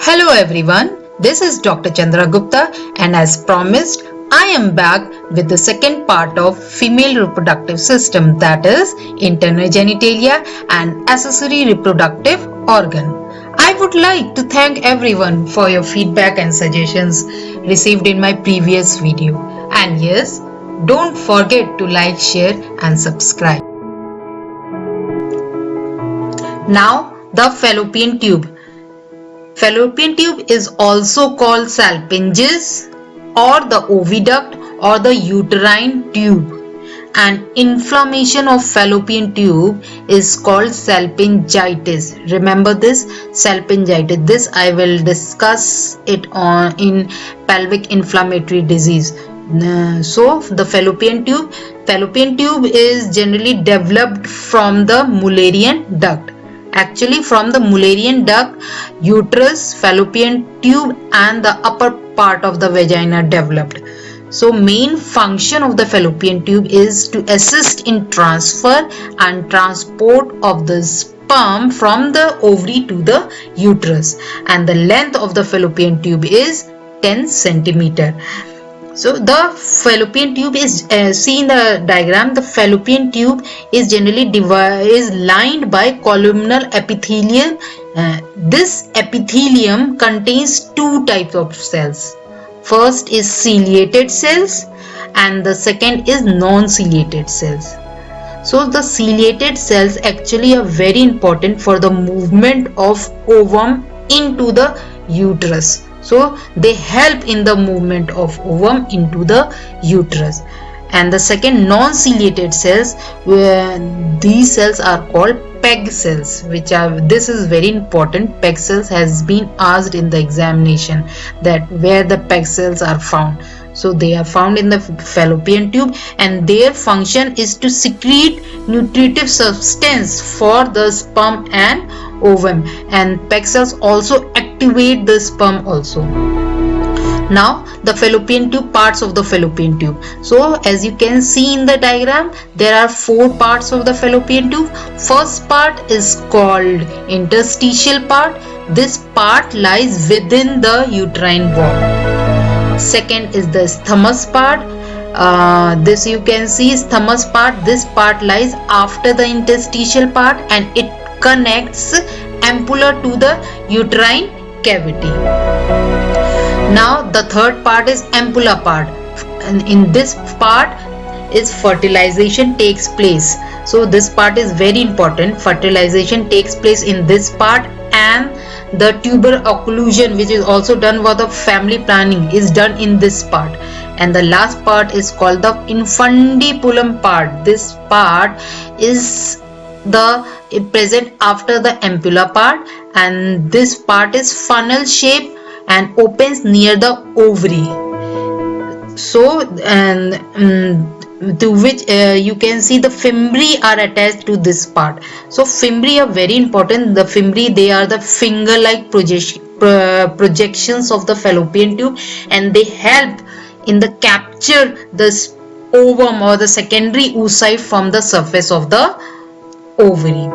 Hello everyone, this is Dr. Chandra Gupta and as promised, I am back with the second part of female reproductive system, that is internal genitalia and accessory reproductive organ. I would like to thank everyone for your feedback and suggestions received in my previous video. And yes, don't forget to like, share and subscribe. Now the fallopian tube. Fallopian tube is also called salpinges or the oviduct or the uterine tube. And inflammation of fallopian tube is called salpingitis. Remember this, salpingitis. This I will discuss it in pelvic inflammatory disease. So the fallopian tube is generally developed from the Mullerian duct. Actually, from the Mullerian duct, uterus, fallopian tube and the upper part of the vagina developed. So main function of the fallopian tube is to assist in transfer and transport of the sperm from the ovary to the uterus, and the length of the fallopian tube is 10 centimeter. So the fallopian tube is see in the diagram. The fallopian tube is generally lined by columnar epithelium. This epithelium contains two types of cells. First is ciliated cells and the second is non-ciliated cells. So the ciliated cells actually are very important for the movement of ovum into the uterus. So they help in the movement of ovum into the uterus. And the second, non-ciliated cells, these cells are called PEG cells, this is very important. PEG cells has been asked in the examination that where the PEG cells are found. So they are found in the fallopian tube and their function is to secrete nutritive substance for the sperm and ovum, and PEG cells also activate the sperm also. Now the fallopian tube, parts of the fallopian tube. So as you can see in the diagram, there are four parts of the fallopian tube. First part is called interstitial part. This part lies within the uterine wall. Second is the isthmus part. This you can see isthmus part. This part lies after the interstitial part and it connects ampulla to the uterine cavity. Now the third part is ampulla part, and in this part is fertilization takes place. So this part is very important. Fertilization takes place in this part, and the tuber occlusion, which is also done for the family planning, is done in this part. And the last part is called the infundibulum part. This part is present after the ampulla part, and this part is funnel shape and opens near the ovary. So to which you can see the fimbriae are attached to this part. So fimbriae are very important. The fimbriae, they are the finger like projections of the fallopian tube, and they help in the capture the ovum or the secondary oocyte from the surface of the ovary.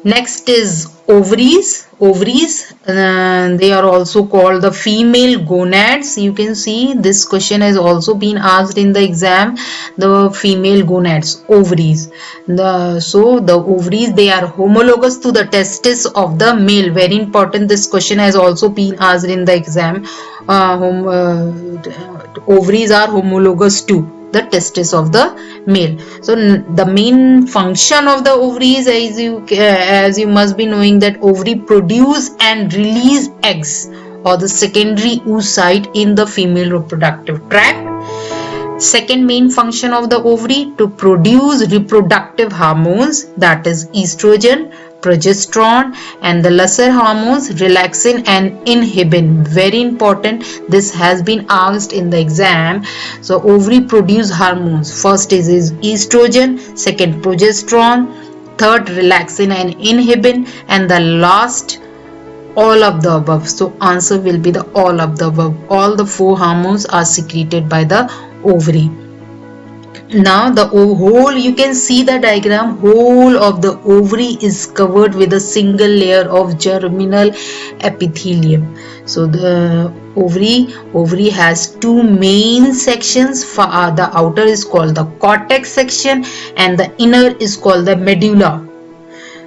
Next is ovaries. They are also called the female gonads. You can see this question has also been asked in the exam. The female gonads, ovaries. So the ovaries, they are homologous to the testis of the male. Very important. This question has also been asked in the exam. Ovaries are homologous to the testis of the male. So the main function of the ovaries, as you must be knowing, that ovary produce and release eggs or the secondary oocyte in the female reproductive tract. Second main function of the ovary, to produce reproductive hormones, that is estrogen, progesterone and the lesser hormones relaxin and inhibin. Very important. This has been asked in the exam. So ovary produce hormones. First is estrogen, second progesterone, third relaxin and inhibin, and the last all of the above. So answer will be the all of the above. All the four hormones are secreted by the ovary. Now the whole, you can see the diagram, whole of the ovary is covered with a single layer of germinal epithelium. So the ovary has two main sections. The outer is called the cortex section and the inner is called the medulla.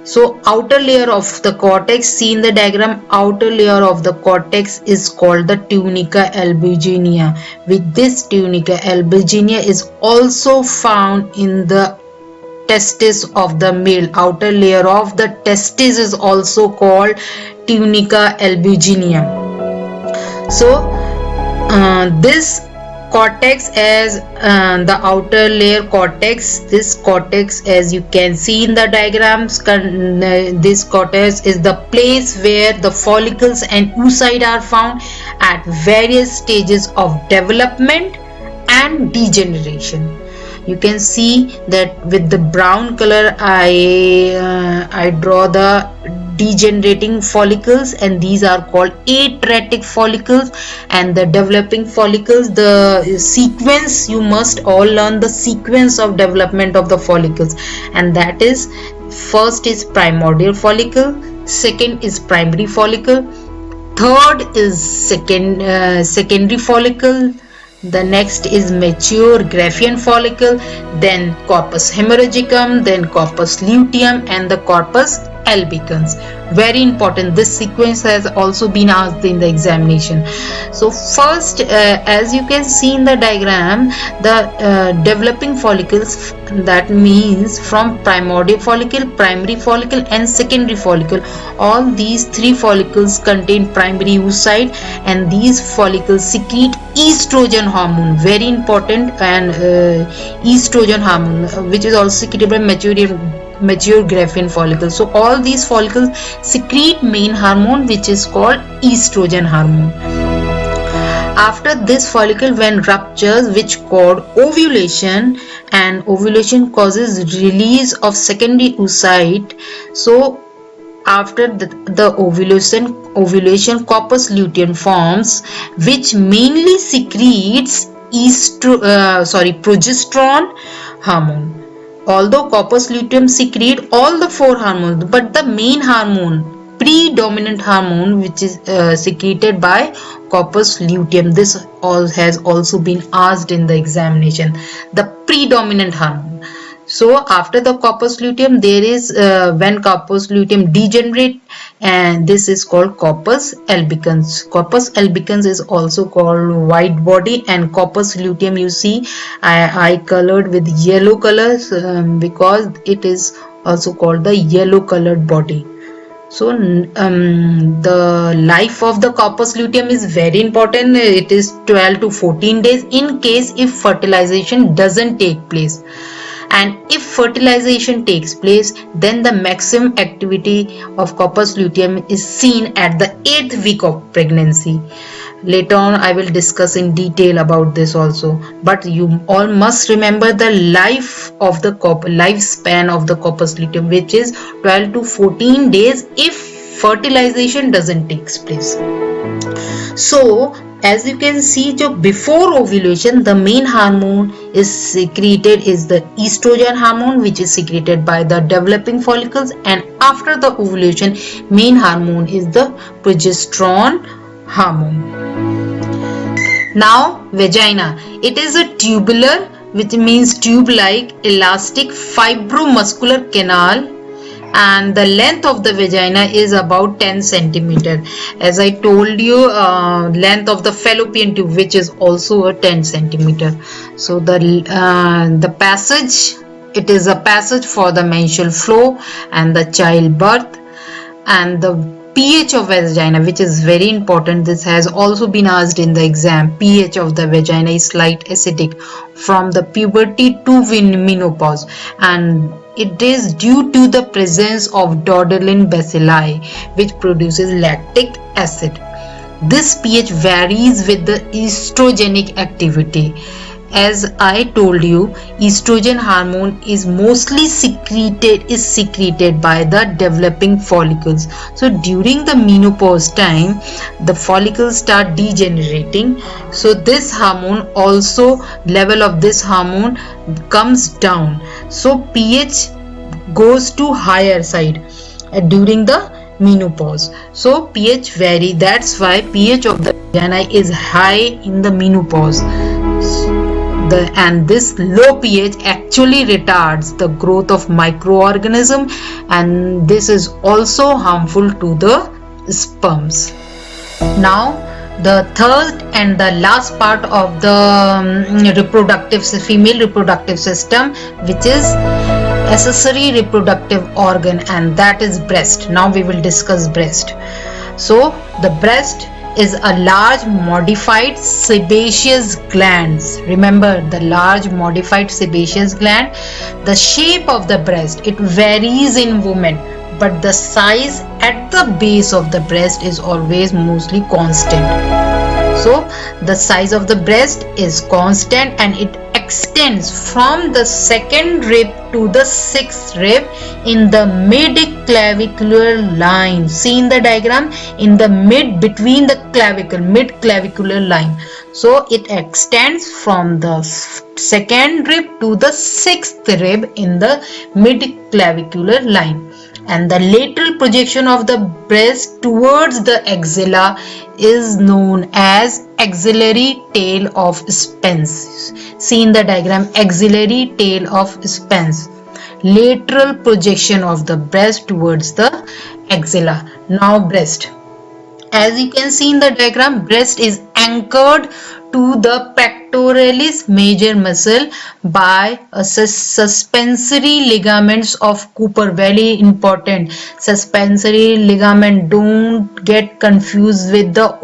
So outer layer of the cortex, see in the diagram, outer layer of the cortex is called the tunica albuginea. With this tunica albuginea is also found in the testis of the male. Outer layer of the testis is also called tunica albuginea. So this cortex as the outer layer cortex, this cortex, as you can see in the diagrams, this cortex is the place where the follicles and oocyte are found at various stages of development and degeneration. You can see that with the brown color I draw the degenerating follicles, and these are called atretic follicles, and the developing follicles, the sequence, you must all learn the sequence of development of the follicles, and that is, first is primordial follicle, second is primary follicle, third is secondary follicle, the next is mature Graafian follicle, then corpus haemorrhagicum, then corpus luteum, and the corpus albicans. Very important, this sequence has also been asked in the examination. So first, as you can see in the diagram, the developing follicles, that means from primordial follicle, primary follicle and secondary follicle, all these three follicles contain primary oocyte, and these follicles secrete estrogen hormone, very important, and estrogen hormone, which is also secreted by mature Graafian follicles. So all these follicles secrete main hormone, which is called estrogen hormone. After this follicle, when ruptures, which called ovulation, and ovulation causes release of secondary oocyte. So after the ovulation corpus luteum forms, which mainly secretes progesterone hormone. Although corpus luteum secrete all the four hormones, but the main hormone, predominant hormone, which is secreted by corpus luteum, this all has also been asked in the examination, the predominant hormone. So after the corpus luteum, there is when corpus luteum degenerate, and this is called corpus albicans. Corpus albicans is also called white body, and corpus luteum, you see I colored with yellow colors because it is also called the yellow colored body. So the life of the corpus luteum is very important. It is 12 to 14 days in case if fertilization doesn't take place. And if fertilization takes place, then the maximum activity of corpus luteum is seen at the 8th week of pregnancy. Later on I will discuss in detail about this also, but you all must remember the lifespan of the corpus luteum, which is 12 to 14 days if fertilization doesn't take place. So as you can see, before ovulation, the main hormone is secreted is the estrogen hormone, which is secreted by the developing follicles, and after the ovulation, main hormone is the progesterone hormone. Now vagina, it is a tubular, which means tube-like elastic fibromuscular canal, and the length of the vagina is about 10 centimeter. As I told you, length of the fallopian tube, which is also a 10 centimeter. So the passage, it is a passage for the menstrual flow and the childbirth. And the pH of vagina, which is very important, this has also been asked in the exam. pH of the vagina is slight acidic from the puberty to menopause, and it is due to the presence of Dodderlin bacilli, which produces lactic acid. This pH varies with the estrogenic activity. as I told you, estrogen hormone is mostly secreted by the developing follicles. So during the menopause time, the follicles start degenerating. So this hormone also, level of this hormone comes down. So pH goes to higher side during the menopause. So pH vary. That's why pH of the vagina is high in the menopause. And this low pH actually retards the growth of microorganism, and this is also harmful to the sperms. Now the third and the last part of the female reproductive system, which is accessory reproductive organ, and that is breast. Now we will discuss breast. So the breast is a large modified sebaceous gland. Remember, the large modified sebaceous gland. The shape of the breast, it varies in women, but the size at the base of the breast is always mostly constant. So the size of the breast is constant, and it extends from the second rib to the sixth rib in the mid-clavicular line. See in the diagram, in the between the mid-clavicular line. So it extends from the second rib to the sixth rib in the mid-clavicular line. And the lateral projection of the breast towards the axilla is known as axillary tail of Spence. See in the diagram, axillary tail of Spence. Lateral projection of the breast towards the axilla. Now breast. As you can see in the diagram, breast is anchored to the pectoralis major muscle by a suspensory ligaments of Cooper. Very important. Suspensory ligament, don't get confused with the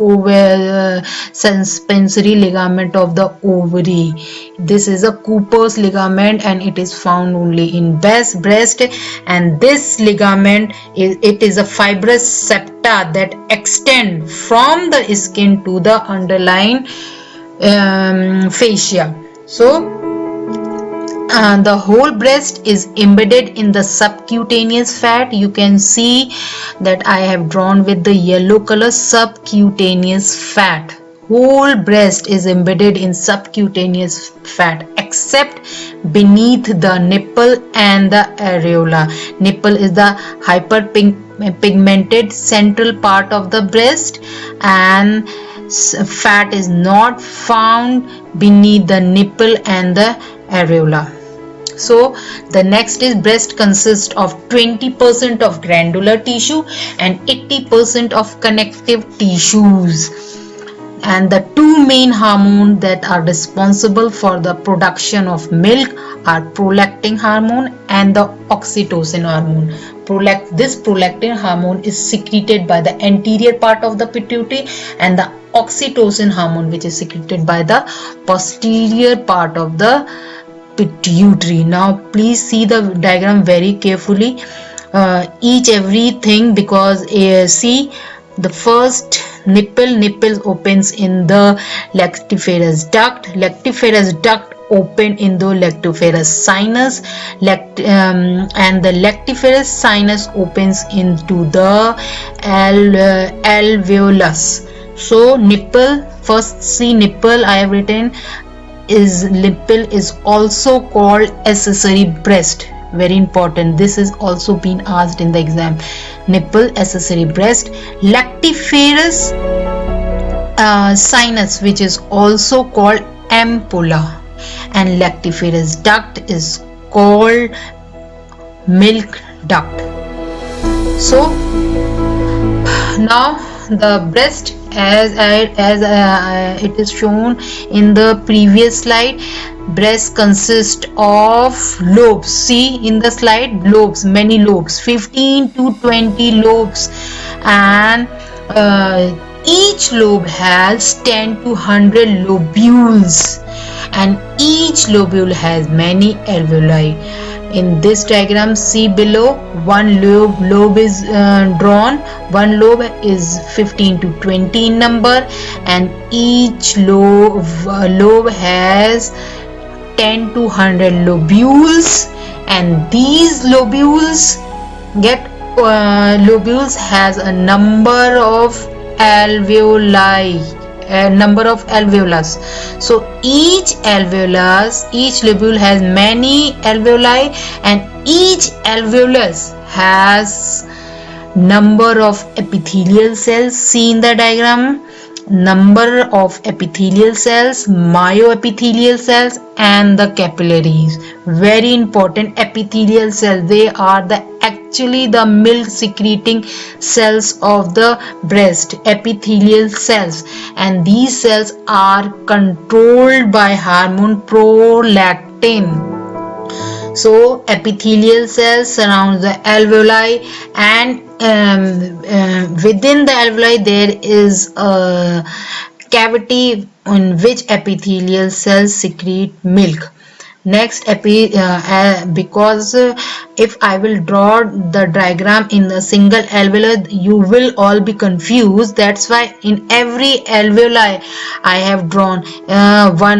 suspensory ligament of the ovary. This is a Cooper's ligament, and it is found only in breast. And this ligament is a fibrous septa that extend from the skin to the underlying fascia. So the whole breast is embedded in the subcutaneous fat. You can see that I have drawn with the yellow color subcutaneous fat. Whole breast is embedded in subcutaneous fat except beneath the nipple and the areola. Nipple is the hyperpigmented central part of the breast, and fat is not found beneath the nipple and the areola. So the next is breast consists of 20% of glandular tissue and 80% of connective tissues. And the two main hormones that are responsible for the production of milk are prolactin hormone and the oxytocin hormone. This prolactin hormone is secreted by the anterior part of the pituitary, and the oxytocin hormone, which is secreted by the posterior part of the pituitary. Now please see the diagram very carefully, everything, because see the first nipple opens in the lactiferous duct. Lactiferous duct open in the lactiferous sinus, and the lactiferous sinus opens into the alveolus. So nipple, first see nipple I have written, nipple is also called accessory breast. Very important, this is also been asked in the exam. Nipple, accessory breast. Lactiferous sinus, which is also called ampulla, and lactiferous duct is called milk duct. So now the breast, as it is shown in the previous slide, breast consists of lobes. See in the slide, lobes, many lobes, 15 to 20 lobes, and each lobe has 10 to 100 lobules, and each lobule has many alveoli. In this diagram, see below, one lobe is drawn. One lobe is 15 to 20 in number, and each lobe has 10 to 100 lobules, and these lobules has a number of alveoli, so each lobule has many alveoli, and each alveolus has number of epithelial cells. See in the diagram, number of epithelial cells, myoepithelial cells, and the capillaries. Very important, epithelial cells, they are actually the milk secreting cells of the breast, epithelial cells, and these cells are controlled by hormone prolactin. So epithelial cells surround the alveoli, and within the alveoli there is a cavity in which epithelial cells secrete milk. Next, because if I will draw the diagram in a single alveoli, you will all be confused. That's why in every alveoli I have drawn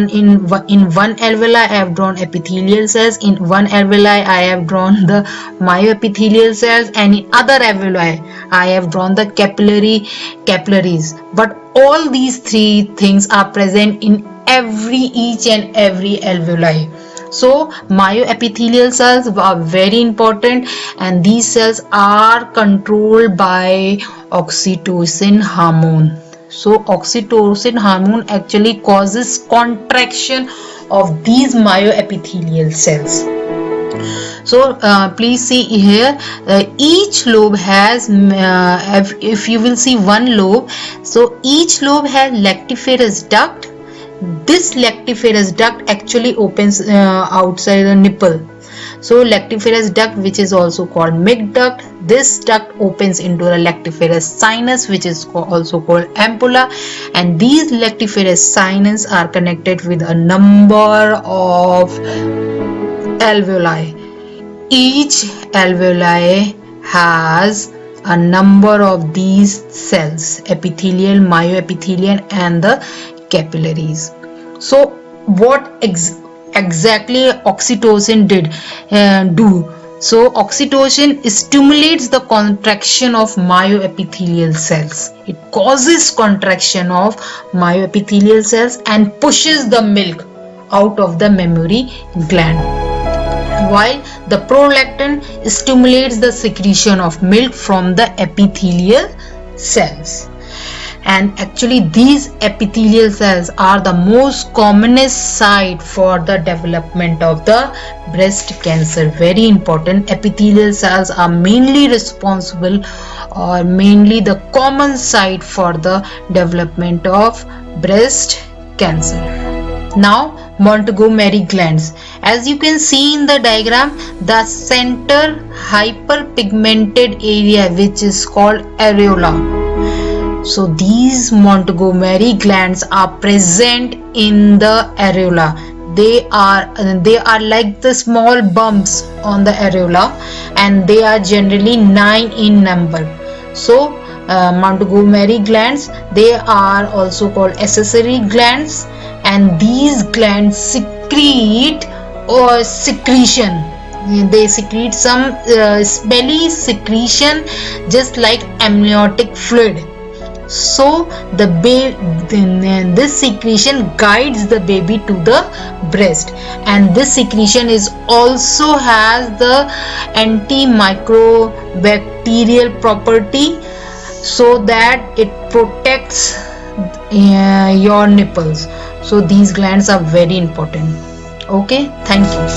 in one alveoli I have drawn epithelial cells, in one alveoli I have drawn the myoepithelial cells, and in other alveoli I have drawn the capillaries. But all these three things are present in each and every alveoli. So myoepithelial cells are very important, and these cells are controlled by oxytocin hormone. So oxytocin hormone actually causes contraction of these myoepithelial cells. So please see here, each lobe has, if you will see one lobe, so each lobe has lactiferous duct. This lactiferous duct actually opens outside the nipple. So lactiferous duct, which is also called milk duct, this duct opens into the lactiferous sinus, which is also called ampulla, and these lactiferous sinus are connected with a number of alveoli. Each alveoli has a number of these cells, epithelial, myoepithelial, and the capillaries. So what exactly oxytocin do? So oxytocin stimulates the contraction of myoepithelial cells. It causes contraction of myoepithelial cells and pushes the milk out of the mammary gland, while the prolactin stimulates the secretion of milk from the epithelial cells. And actually these epithelial cells are the most commonest site for the development of the breast cancer. Very important, epithelial cells are mainly responsible, or mainly the common site for the development of breast cancer. Now Montgomery glands. As you can see in the diagram, the center hyperpigmented area, which is called areola. So these Montgomery glands are present in the areola. They are like the small bumps on the areola, and they are generally 9 in number. So Montgomery glands, they are also called accessory glands, and these glands secrete or secretion. They secrete some smelly secretion, just like amniotic fluid. So this secretion guides the baby to the breast, and this secretion is also has the antimicrobacterial property, so that it protects your nipples. So these glands are very important. Okay, thank you.